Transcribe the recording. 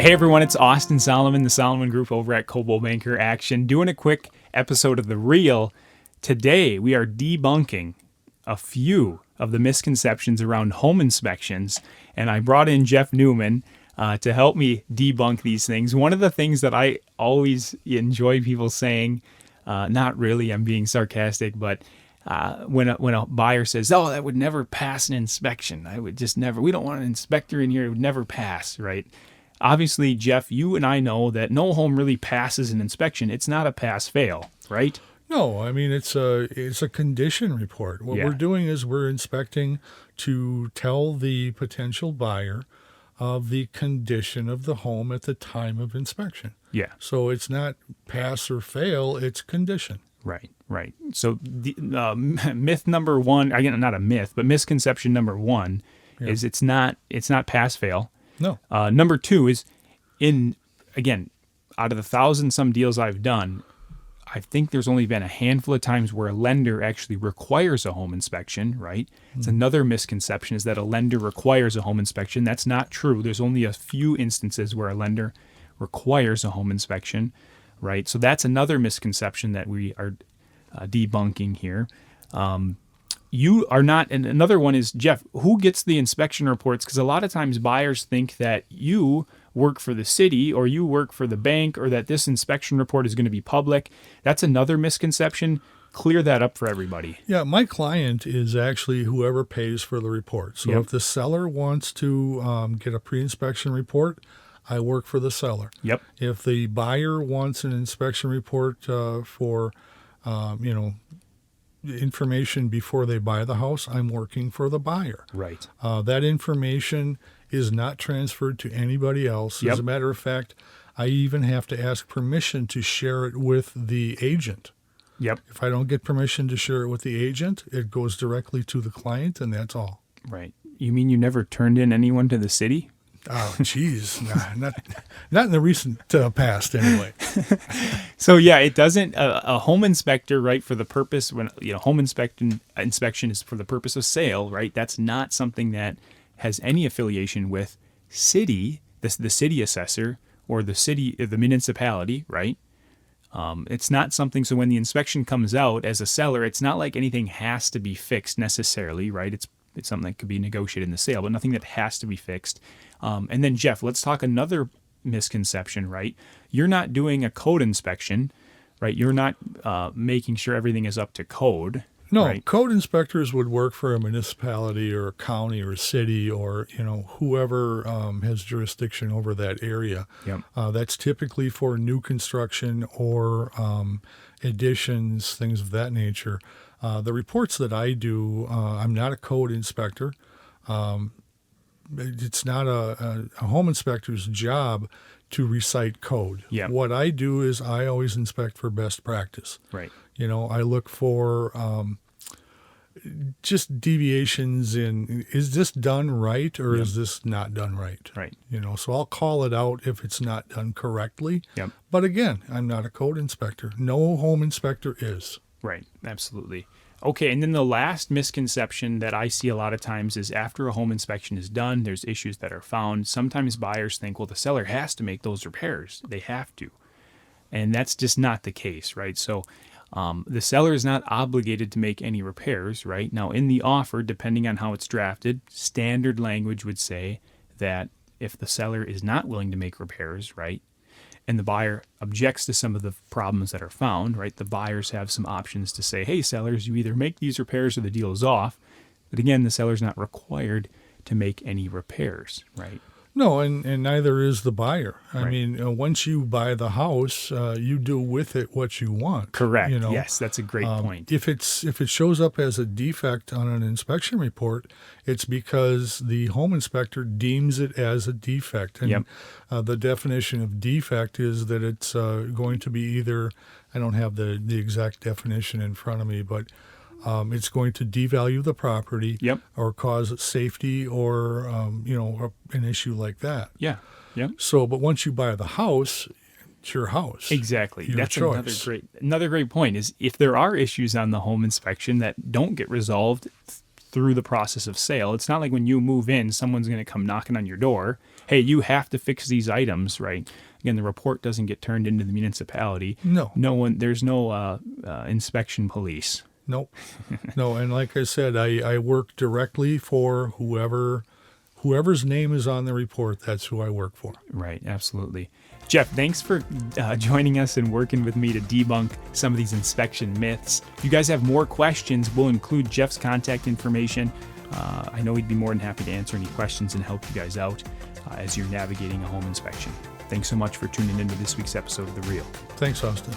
Hey everyone, it's Austin Solomon, the Solomon Group over at Coldwell Banker Action, doing a quick episode of The Real. Today we are debunking a few of the misconceptions around home inspections, and I brought in Jeff Newman to help me debunk these things. One of the things that I always enjoy people saying, not really, I'm being sarcastic, but when a buyer says, "Oh, that would never pass an inspection," I would just never. We don't want an inspector in here; it would never pass, right? Obviously, Jeff, you and I know that no home really passes an inspection. It's not a pass-fail, right? No, I mean it's a condition report. What we're doing is we're inspecting to tell the potential buyer of the condition of the home at the time of inspection. Yeah. So it's not pass or fail, it's condition. Right. So the myth number one, again, not a myth, but misconception number one is it's not pass-fail. No. Number two is, out of the 1,000-some deals I've done, I think there's only been a handful of times where a lender actually requires a home inspection, right? It's another misconception is that a lender requires a home inspection. That's not true. There's only a few instances where a lender requires a home inspection, right? So that's another misconception that we are debunking here. You are not, and another one is, Jeff, who gets the inspection reports? Because a lot of times buyers think that you work for the city or you work for the bank or that this inspection report is going to be public. That's another misconception. Clear that up for everybody. Yeah, my client is actually whoever pays for the report. So if the seller wants to get a pre-inspection report, I work for the seller. Yep. If the buyer wants an inspection report for, information before they buy the house, I'm working for the buyer. Right. That information is not transferred to anybody else. As a matter of fact, I even have to ask permission to share it with the agent. Yep. If I don't get permission to share it with the agent, it goes directly to the client, and that's all. Right. You mean you never turned in anyone to the city? Oh, geez. Not in the recent past, anyway. So, it doesn't, a home inspector, right, for the purpose, when, home inspection is for the purpose of sale, right? That's not something that has any affiliation with city, the city assessor or the municipality, right? It's not something, so when the inspection comes out as a seller, it's not like anything has to be fixed necessarily, right? It's something that could be negotiated in the sale, but nothing that has to be fixed. And then, Jeff, let's talk another misconception, right? You're not doing a code inspection, right? You're not making sure everything is up to code. No, right? Code inspectors would work for a municipality or a county or a city or, whoever has jurisdiction over that area. Yep. That's typically for new construction or additions, things of that nature. The reports that I do, I'm not a code inspector. It's not a home inspector's job to recite code. Yep. What I do is I always inspect for best practice. Right. I look for just deviations in, is this done right or is this not done right? Right. So I'll call it out if it's not done correctly. Yep. But again, I'm not a code inspector. No home inspector is. Right. Absolutely. Okay, and then the last misconception that I see a lot of times is after a home inspection is done, there's issues that are found. Sometimes buyers think, well, the seller has to make those repairs. They have to. And that's just not the case, right? So the seller is not obligated to make any repairs, right? Now, in the offer, depending on how it's drafted, standard language would say that if the seller is not willing to make repairs, right, and the buyer objects to some of the problems that are found, right, the buyers have some options to say, hey, sellers, you either make these repairs or the deal is off. But again, the seller's not required to make any repairs, right? No, and neither is the buyer. I Right. mean, once you buy the house, you do with it what you want. Correct. Yes, that's a great point. If it shows up as a defect on an inspection report, it's because the home inspector deems it as a defect. And the definition of defect is that it's going to be either, I don't have the exact definition in front of me, but it's going to devalue the property or cause safety or, an issue like that. Yeah. So, but once you buy the house, it's your house. Exactly. Your That's choice. another great point is if there are issues on the home inspection that don't get resolved through the process of sale. It's not like when you move in, someone's going to come knocking on your door. Hey, you have to fix these items, right? Again, the report doesn't get turned into the municipality. No. There's no inspection police. Nope. No, and like I said, I work directly for whoever's name is on the report. That's who I work for. Right, absolutely. Jeff, thanks for joining us and working with me to debunk some of these inspection myths. If you guys have more questions, we'll include Jeff's contact information. I know he'd be more than happy to answer any questions and help you guys out as you're navigating a home inspection. Thanks so much for tuning into this week's episode of The Real. Thanks, Austin.